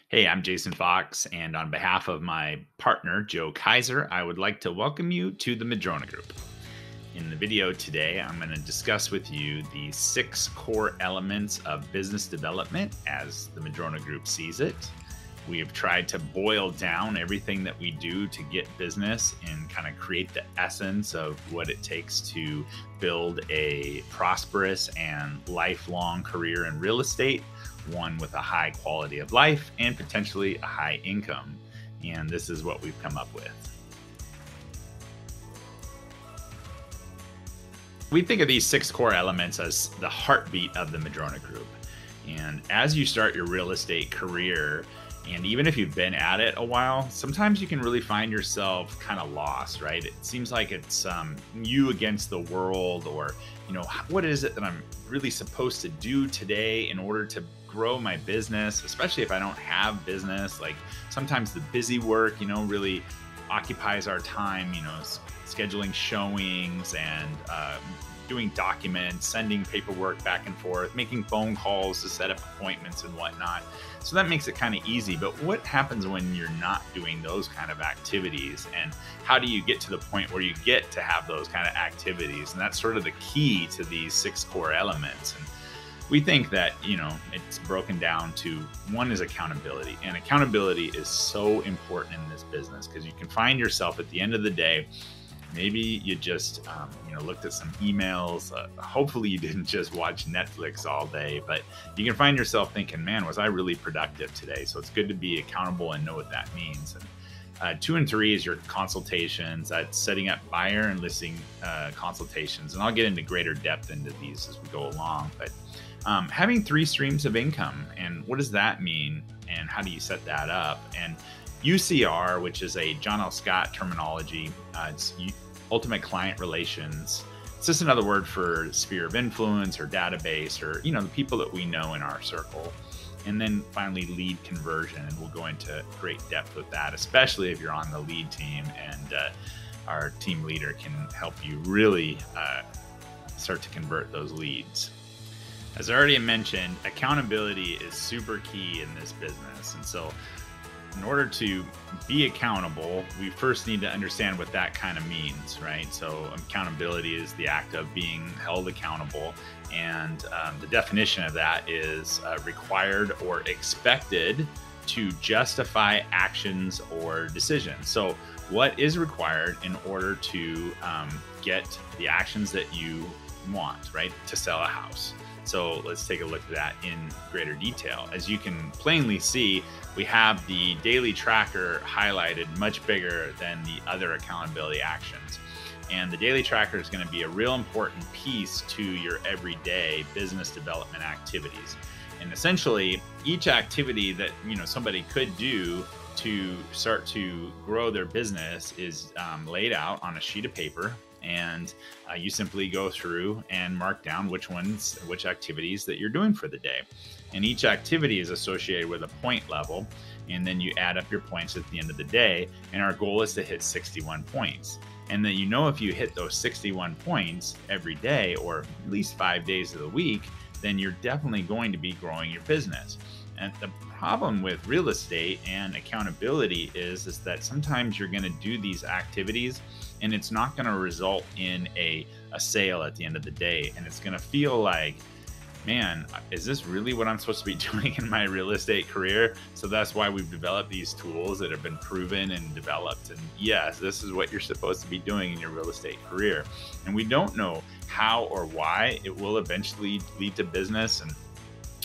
Hey, I'm Jason Fox, and on behalf of my partner, Joe Kaiser, I would like to welcome you to the Madrona Group. In the video today, I'm going to discuss with you the 6 core elements of business development as the Madrona Group sees it. We have tried to boil down everything that we do to get business and kind of create the essence of what it takes to build a prosperous and lifelong career in real estate, one with a high quality of life and potentially a high income. And this is what we've come up with. We think of these 6 core elements as the heartbeat of the Madrona Group. And as you start your real estate career, and even if you've been at it a while, sometimes you can really find yourself kind of lost, right? It seems like it's you against the world, or, what is it that I'm really supposed to do today in order to grow my business, especially if I don't have business. Like sometimes the busy work, really occupies our time, scheduling showings and doing documents, sending paperwork back and forth, making phone calls to set up appointments and whatnot. So that makes it kind of easy. But what happens when you're not doing those kind of activities? And how do you get to the point where you get to have those kind of activities? And that's sort of the key to these 6 core elements. And we think that, it's broken down to one is accountability. And accountability is so important in this business because you can find yourself at the end of the day. Maybe you just, looked at some emails. Hopefully, you didn't just watch Netflix all day, but you can find yourself thinking, man, was I really productive today? So it's good to be accountable and know what that means. And 2 and 3 is your consultations. That's setting up buyer and listing consultations. And I'll get into greater depth into these as we go along. But having 3 streams of income, and what does that mean? And how do you set that up? And UCR, which is a John L. Scott terminology, it's ultimate client relations. It's just another word for sphere of influence or database, or the people that we know in our circle. And then finally, lead conversion, and we'll go into great depth with that, especially if you're on the lead team, and our team leader can help you really start to convert those leads. As I already mentioned, accountability is super key in this business. And so in order to be accountable, we first need to understand what that kind of means, right? So accountability is the act of being held accountable. And the definition of that is required or expected to justify actions or decisions. So what is required in order to get the actions that you want, right? To sell a house. So let's take a look at that in greater detail. As you can plainly see, we have the daily tracker highlighted much bigger than the other accountability actions. And the daily tracker is going to be a real important piece to your everyday business development activities. And essentially, each activity that somebody could do to start to grow their business is laid out on a sheet of paper. And you simply go through and mark down which activities that you're doing for the day. And each activity is associated with a point level. And then you add up your points at the end of the day. And our goal is to hit 61 points. And then if you hit those 61 points every day, or at least 5 days of the week, then you're definitely going to be growing your business. And the problem with real estate and accountability is that sometimes you're going to do these activities and it's not going to result in a sale at the end of the day. And it's going to feel like, man, is this really what I'm supposed to be doing in my real estate career? So that's why we've developed these tools that have been proven and developed. And yes, this is what you're supposed to be doing in your real estate career. And we don't know how or why it will eventually lead to business. And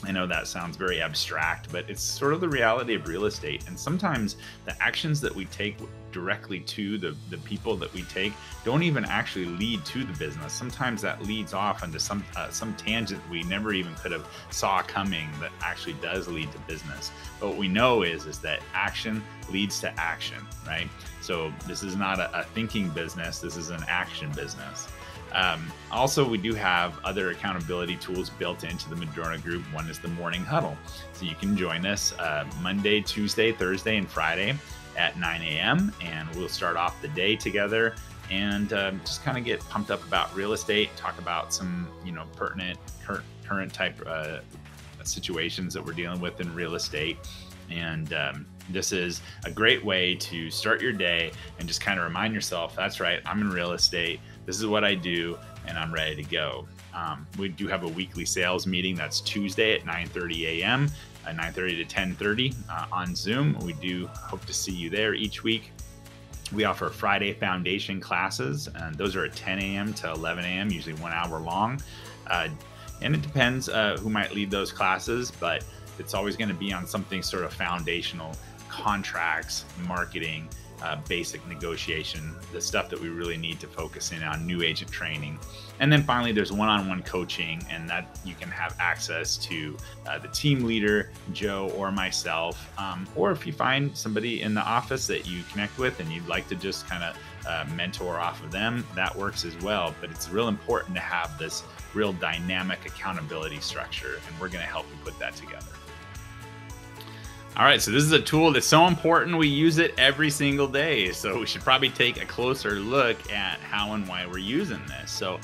I know that sounds very abstract, but it's sort of the reality of real estate. And sometimes the actions that we take directly to the people that we take don't even actually lead to the business. Sometimes that leads off into some tangent we never even could have saw coming that actually does lead to business. But what we know is that action leads to action, right? So this is not a thinking business. This is an action business. Also, we do have other accountability tools built into the Madrona Group. One is the Morning Huddle. So you can join us Monday, Tuesday, Thursday, and Friday at 9 a.m. And we'll start off the day together and just kind of get pumped up about real estate, talk about some, pertinent, current type situations that we're dealing with in real estate. And this is a great way to start your day and just kind of remind yourself, that's right, I'm in real estate. This is what I do, and I'm ready to go. We do have a weekly sales meeting. That's Tuesday at 9:30 a.m., 9:30 to 10:30 on Zoom. We do hope to see you there each week. We offer Friday foundation classes, and those are at 10 a.m. to 11 a.m., usually 1 hour long. And it depends who might lead those classes, but it's always going to be on something sort of foundational: contracts, marketing, basic negotiation, the stuff that we really need to focus in on, new agent training. And then finally, there's one-on-one coaching, and that you can have access to the team leader, Joe, or myself. Or if you find somebody in the office that you connect with and you'd like to just kind of mentor off of them, that works as well. But it's real important to have this real dynamic accountability structure, and we're going to help you put that together. All right, so this is a tool that's so important. We use it every single day. So we should probably take a closer look at how and why we're using this. So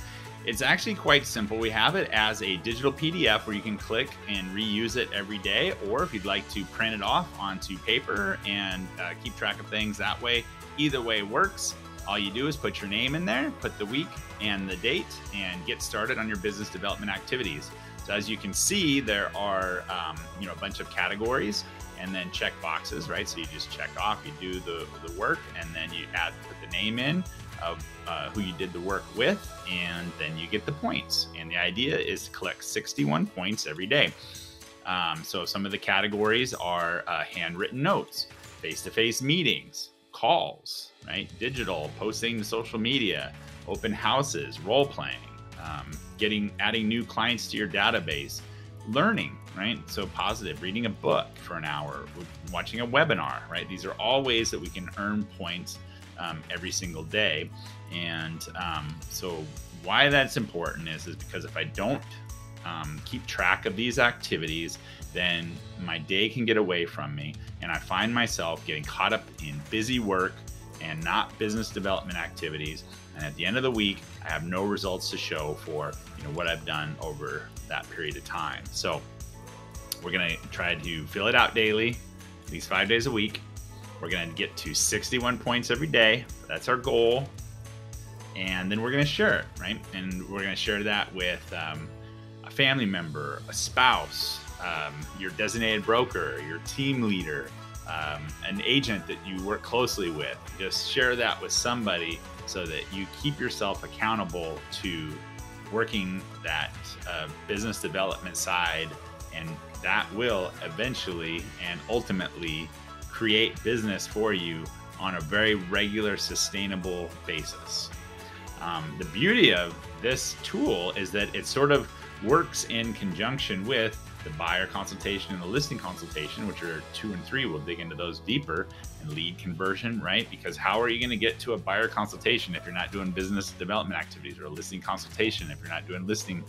it's actually quite simple. We have it as a digital PDF where you can click and reuse it every day. Or if you'd like to print it off onto paper and keep track of things that way, either way works. All you do is put your name in there, put the week and the date, and get started on your business development activities. So as you can see, there are a bunch of categories and then check boxes, right? So you just check off, you do the work, and then you put the name in of who you did the work with, and then you get the points. And the idea is to collect 61 points every day. So some of the categories are handwritten notes, face-to-face meetings, calls, right? Digital, posting to social media, open houses, role playing, adding new clients to your database, learning, right? So positive, reading a book for an hour, watching a webinar, right? These are all ways that we can earn points every single day. And so why that's important is because if I don't keep track of these activities, then my day can get away from me, and I find myself getting caught up in busy work and not business development activities. And at the end of the week, I have no results to show for what I've done over that period of time. So we're going to try to fill it out daily, at least 5 days a week. We're going to get to 61 points every day. That's our goal. And then we're going to share it, right? And we're going to share that with a family member, a spouse, your designated broker, your team leader, an agent that you work closely with. Just share that with somebody so that you keep yourself accountable to working that business development side, and that will eventually and ultimately create business for you on a very regular, sustainable basis. The beauty of this tool is that it sort of works in conjunction with the buyer consultation and the listing consultation, which are 2 and 3. We'll dig into those deeper. And lead conversion, right? Because how are you going to get to a buyer consultation if you're not doing business development activities, or a listing consultation if you're not doing listing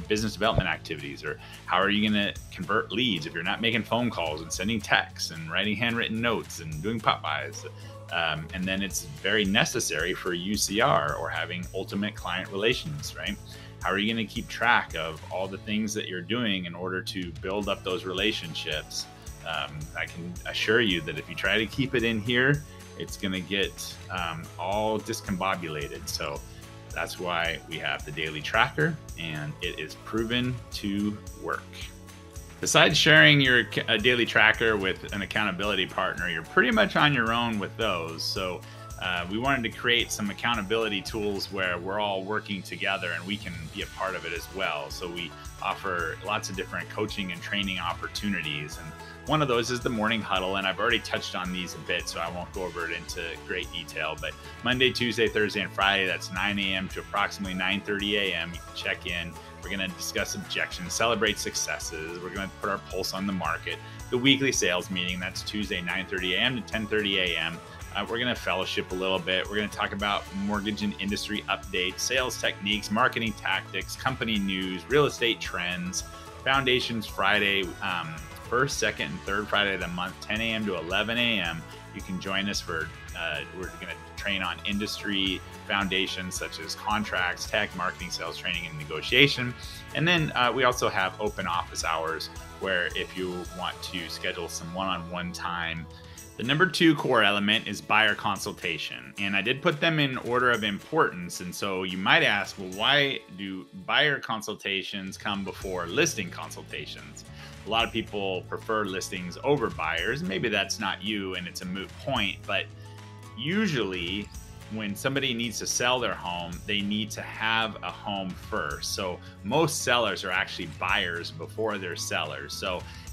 business development activities? Or how are you going to convert leads if you're not making phone calls and sending texts and writing handwritten notes and doing pop-bys? And then it's very necessary for UCR, or having ultimate client relations, right? How are you going to keep track of all the things that you're doing in order to build up those relationships? I can assure you that if you try to keep it in here, it's going to get all discombobulated. So that's why we have the daily tracker, and it is proven to work. Besides sharing your daily tracker with an accountability partner, you're pretty much on your own with those. So we wanted to create some accountability tools where we're all working together and we can be a part of it as well. So we offer lots of different coaching and training opportunities. And one of those is the morning huddle. And I've already touched on these a bit, so I won't go over it into great detail. But Monday, Tuesday, Thursday, and Friday, that's 9 a.m. to approximately 9:30 a.m. You can check in. We're going to discuss objections, celebrate successes. We're going to put our pulse on the market. The weekly sales meeting, that's Tuesday, 9:30 a.m. to 10:30 a.m. We're going to fellowship a little bit. We're going to talk about mortgage and industry updates, sales techniques, marketing tactics, company news, real estate trends. Foundations Friday, first, second, and third Friday of the month, 10 a.m. to 11 a.m. You can join us for, we're going to train on industry foundations such as contracts, tech, marketing, sales training, and negotiation. And then we also have open office hours where if you want to schedule some one-on-one time. The number 2 core element is buyer consultation. And I did put them in order of importance. And so you might ask, well, why do buyer consultations come before listing consultations? A lot of people prefer listings over buyers. Maybe that's not you and it's a moot point, but usually when somebody needs to sell their home, they need to have a home first. So most sellers are actually buyers before they're sellers.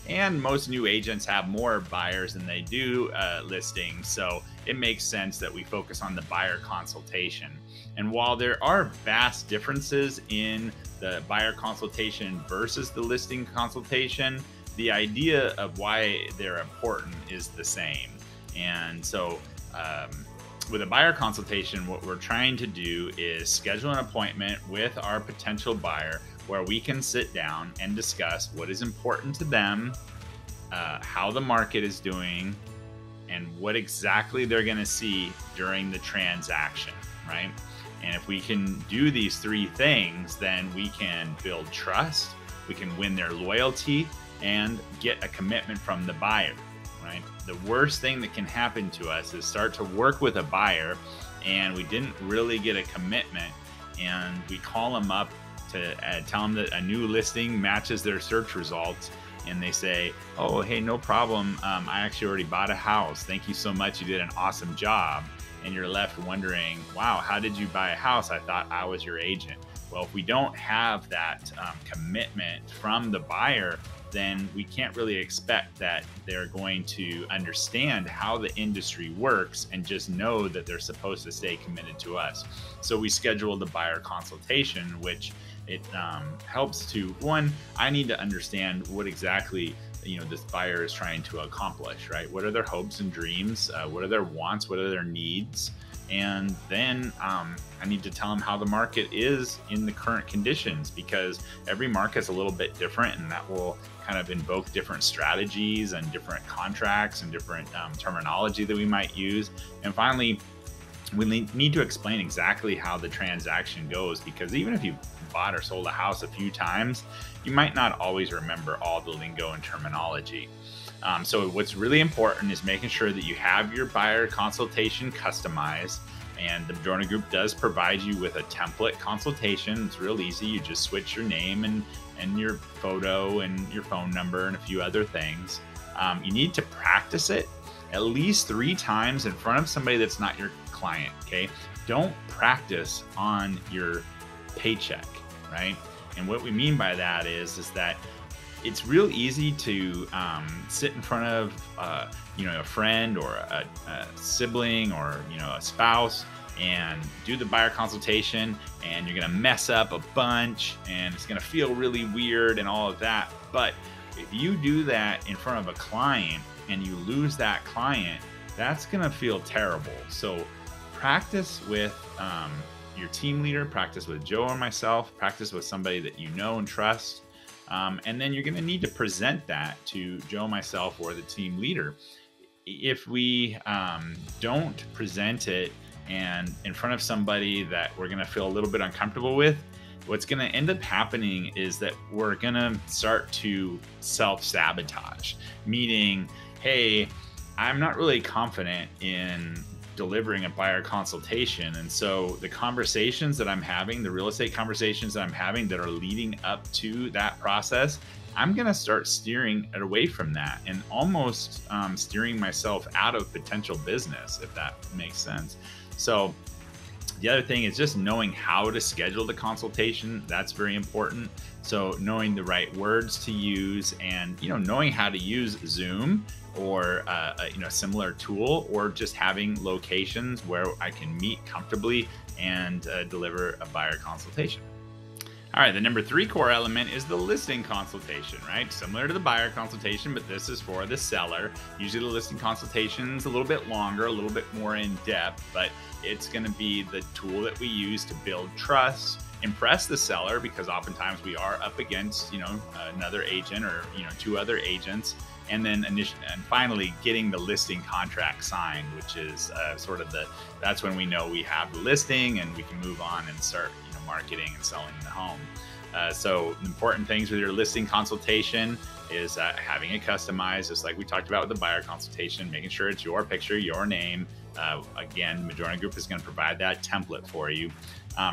And most new agents have more buyers than they do listings. So it makes sense that we focus on the buyer consultation. And while there are vast differences in the buyer consultation versus the listing consultation, the idea of why they're important is the same. And so with a buyer consultation, what we're trying to do is schedule an appointment with our potential buyer where we can sit down and discuss what is important to them, how the market is doing, and what exactly they're going to see during the transaction, right? And if we can do these 3 things, then we can build trust, we can win their loyalty, and get a commitment from the buyer, right? The worst thing that can happen to us is start to work with a buyer and we didn't really get a commitment, and we call them up to tell them that a new listing matches their search results, and they say, oh, hey, no problem. I actually already bought a house. Thank you so much. You did an awesome job. And you're left wondering, wow, how did you buy a house? I thought I was your agent. Well, if we don't have that commitment from the buyer, then we can't really expect that they're going to understand how the industry works and just know that they're supposed to stay committed to us. So we schedule the buyer consultation, which it helps to, one, I need to understand what exactly this buyer is trying to accomplish, right? What are their hopes and dreams? What are their wants? What are their needs? And then I need to tell them how the market is in the current conditions, because every market's a little bit different, and that will kind of invoke different strategies and different contracts and different terminology that we might use. And finally, we need to explain exactly how the transaction goes, because even if you bought or sold a house a few times, you might not always remember all the lingo and terminology. So what's really important is making sure that you have your buyer consultation customized, and the Madrona Group does provide you with a template consultation. It's real easy. You just switch your name and your photo and your phone number and a few other things. You need to practice it at least 3 times in front of somebody that's not your client, okay? Don't practice on your paycheck, right? And what we mean by that is that it's real easy to sit in front of a friend or a sibling or a spouse and do the buyer consultation, and you're gonna mess up a bunch and it's gonna feel really weird and all of that. But if you do that in front of a client and you lose that client, that's gonna feel terrible. So practice with your team leader, practice with Joe or myself, practice with somebody that you know and trust. And then you're going to need to present that to Joe, myself, or the team leader. If we don't present it and in front of somebody that we're going to feel a little bit uncomfortable with, what's going to end up happening is that we're going to start to self-sabotage, meaning, hey, I'm not really confident in delivering a buyer consultation. And so the conversations that I'm having, the real estate conversations that I'm having that are leading up to that process, I'm going to start steering it away from that and almost steering myself out of potential business, if that makes sense. So the other thing is just knowing how to schedule the consultation. That's very important. So knowing the right words to use, and knowing how to use Zoom or a similar tool, or just having locations where I can meet comfortably and deliver a buyer consultation. All right, the number 3 core element is the listing consultation, right? Similar to the buyer consultation, but this is for the seller. Usually the listing consultation is a little bit longer, a little bit more in depth, but it's going to be the tool that we use to build trust, impress the seller, because oftentimes we are up against, another agent or, 2 other agents. and then and finally getting the listing contract signed, which is that's when we know we have the listing and we can move on and start marketing and selling the home. So important things with your listing consultation is having it customized, just like we talked about with the buyer consultation, making sure it's your picture, your name. Again, Madrona Group is going to provide that template for you.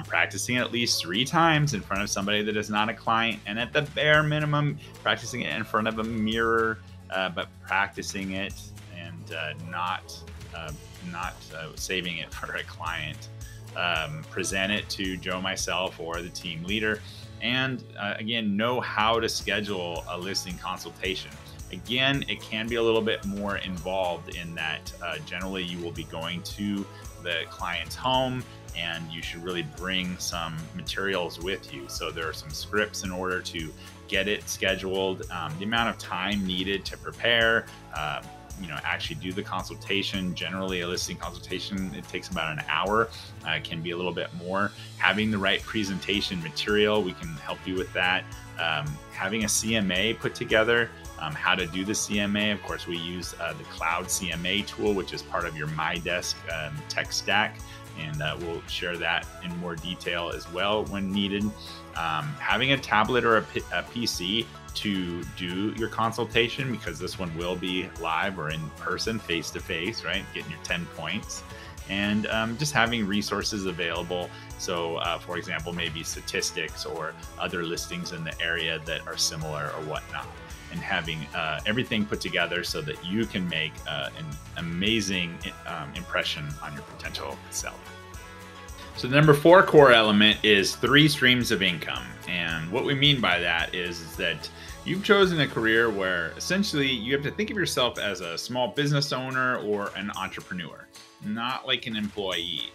Practicing at least 3 times in front of somebody that is not a client, and at the bare minimum, practicing it in front of a mirror, but practicing it and not saving it for a client. Present it to Joe, myself, or the team leader. And again, know how to schedule a listing consultation. Again, it can be a little bit more involved in that generally you will be going to the client's home, and you should really bring some materials with you. So there are some scripts in order to get it scheduled, the amount of time needed to prepare, actually do the consultation. Generally, a listing consultation, it takes about an hour. It can be a little bit more. Having the right presentation material, we can help you with that. Having a CMA put together, how to do the CMA. Of course, we use the Cloud CMA tool, which is part of your MyDesk tech stack. And we'll share that in more detail as well when needed. Having a tablet or a PC to do your consultation, because this one will be live or in person, face-to-face, right? Getting your 10 points. And just having resources available. So, for example, maybe statistics or other listings in the area that are similar or whatnot. And having everything put together so that you can make an amazing impression on your potential seller. So the number 4 core element is 3 streams of income. And what we mean by that is that you've chosen a career where essentially you have to think of yourself as a small business owner or an entrepreneur, not like an employee,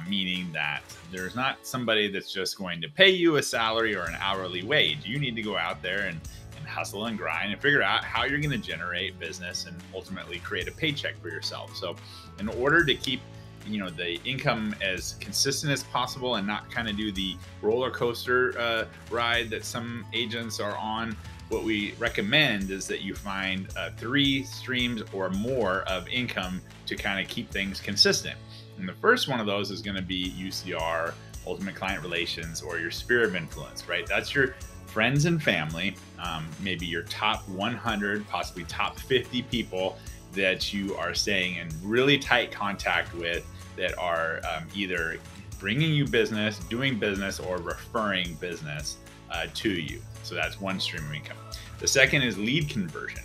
meaning that there's not somebody that's just going to pay you a salary or an hourly wage. You need to go out there and hustle and grind and figure out how you're going to generate business and ultimately create a paycheck for yourself. So in order to keep the income as consistent as possible and not kind of do the roller coaster ride that some agents are on, what we recommend is that you find 3 streams or more of income to kind of keep things consistent. And the first one of those is going to be UCR, Ultimate Client Relations, or your sphere of influence, right? That's your friends and family, maybe your top 100, possibly top 50 people that you are staying in really tight contact with, that are either bringing you business, doing business, or referring business to you. So that's one stream of income. The second is lead conversion.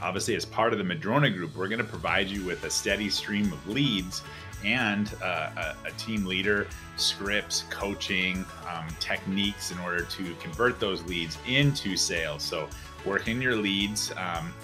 Obviously, as part of the Madrona Group, we're going to provide you with a steady stream of leads and a team leader, scripts, coaching, techniques in order to convert those leads into sales. So working your leads,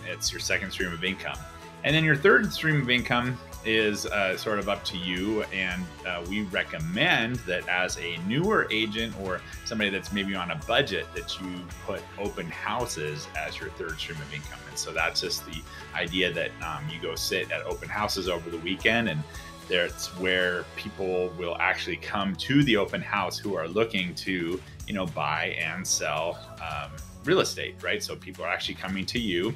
it's your second stream of income. And then your third stream of income is sort of up to you. And we recommend that as a newer agent or somebody that's maybe on a budget, that you put open houses as your third stream of income. And so that's just the idea that you go sit at open houses over the weekend, and that's where people will actually come to the open house who are looking to, buy and sell real estate, right? So people are actually coming to you.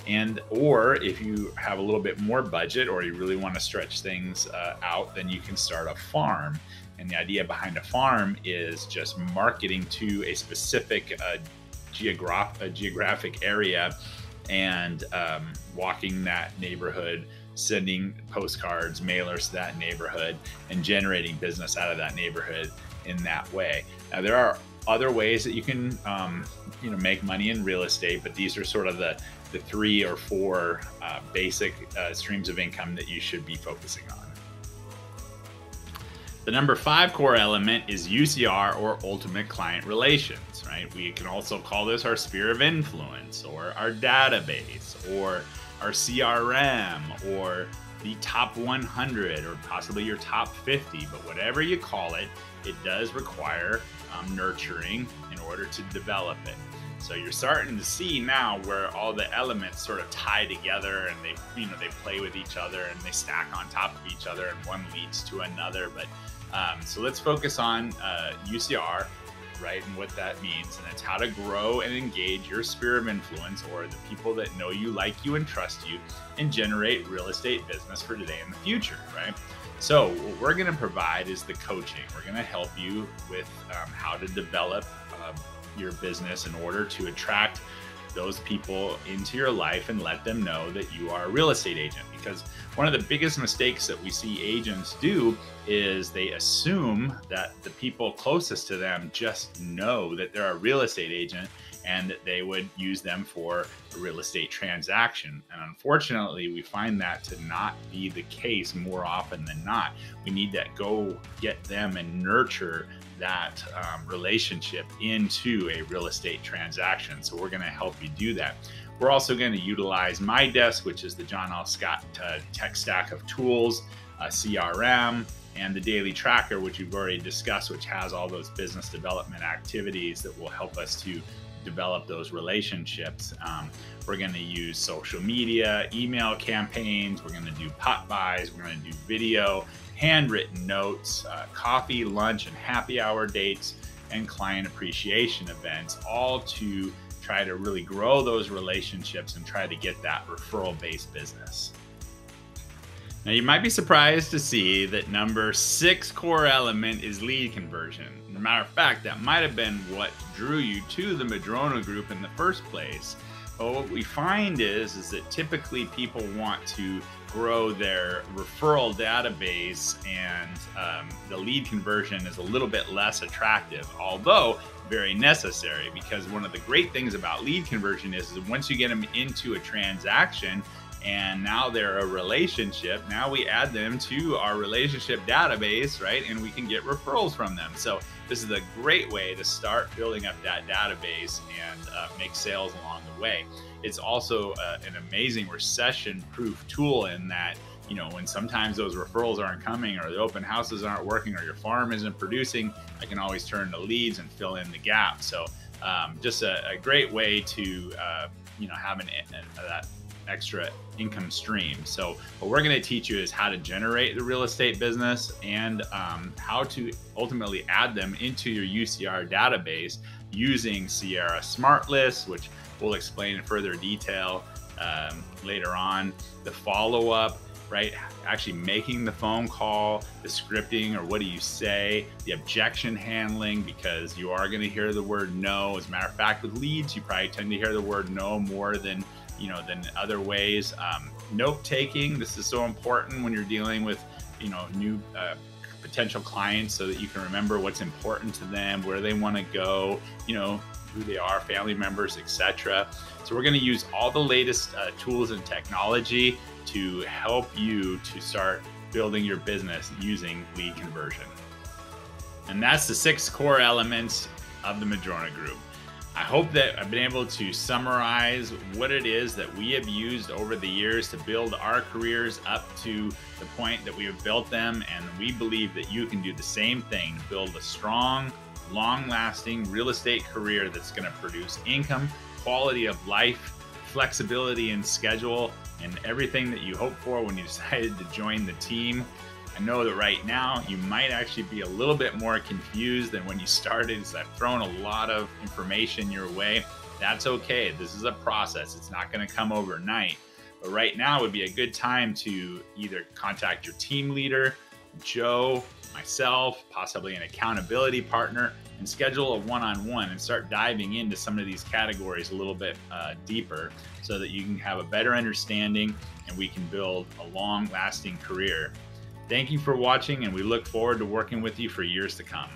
And or if you have a little bit more budget or you really want to stretch things out, then you can start a farm. And the idea behind a farm is just marketing to a specific geographic area and walking that neighborhood, sending postcards, mailers to that neighborhood, and generating business out of that neighborhood in that way. Now, there are other ways that you can make money in real estate, but these are sort of the 3 or 4 basic streams of income that you should be focusing on. The number 5 core element is UCR, or Ultimate Client Relations, right? We can also call this our sphere of influence, or our database, or our CRM, or the top 100, or possibly your top 50, but whatever you call it, it does require nurturing in order to develop it. So you're starting to see now where all the elements sort of tie together, and they play with each other and they stack on top of each other, and one leads to another. But so let's focus on UCR. right? And what that means. And it's how to grow and engage your sphere of influence, or the people that know you, like you, and trust you, and generate real estate business for today and the future, right? So what we're going to provide is the coaching. We're going to help you with how to develop your business in order to attract those people into your life and let them know that you are a real estate agent. Because one of the biggest mistakes that we see agents do is they assume that the people closest to them just know that they're a real estate agent and that they would use them for a real estate transaction. And unfortunately, we find that to not be the case more often than not. We need to go get them and nurture that relationship into a real estate transaction. So we're going to help you do that. We're also going to utilize MyDesk, which is the John L. Scott tech stack of tools, CRM, and the Daily Tracker, which we've already discussed, which has all those business development activities that will help us to develop those relationships. We're going to use social media, email campaigns. We're going to do pop buys. We're going to do video, handwritten notes, coffee, lunch, and happy hour dates, and client appreciation events, all to try to really grow those relationships and try to get that referral-based business. Now, you might be surprised to see that number 6 core element is lead conversion. As a matter of fact, that might have been what drew you to the Madrona Group in the first place. But what we find is that typically people want to grow their referral database, and the lead conversion is a little bit less attractive, although very necessary, because one of the great things about lead conversion is that once you get them into a transaction and now they're a relationship, now we add them to our relationship database, right? And we can get referrals from them. So this is a great way to start building up that database and make sales along the way. It's also an amazing recession-proof tool in that, you know, when sometimes those referrals aren't coming, or the open houses aren't working, or your farm isn't producing, I can always turn to leads and fill in the gap. So just a great way to, you know, have that extra income stream. So what we're going to teach you is how to generate the real estate business, and how to ultimately add them into your UCR database using Sierra Smart List, which we'll explain in further detail later on. The follow-up, right? Actually making the phone call, the scripting, or what do you say, the objection handling, because you are going to hear the word no. As a matter of fact, with leads, you probably tend to hear the word no more than, you know, than other ways. Note taking, this is so important when you're dealing with, you know, new potential clients, so that you can remember what's important to them, where they want to go, you know, who they are, family members, etc. So we're going to use all the latest tools and technology to help you to start building your business using lead conversion. And that's the 6 core elements of the Madrona Group. I hope that I've been able to summarize what it is that we have used over the years to build our careers up to the point that we have built them, and we believe that you can do the same thing to build a strong, long-lasting real estate career that's going to produce income, quality of life, flexibility in schedule, and everything that you hope for when you decided to join the team. I know that right now you might actually be a little bit more confused than when you started, so I've thrown a lot of information your way. That's okay. This is a process. It's not going to come overnight. But right now would be a good time to either contact your team leader, Joe, myself, possibly an accountability partner, and schedule a one-on-one and start diving into some of these categories a little bit deeper, so that you can have a better understanding and we can build a long-lasting career. Thank you for watching, and we look forward to working with you for years to come.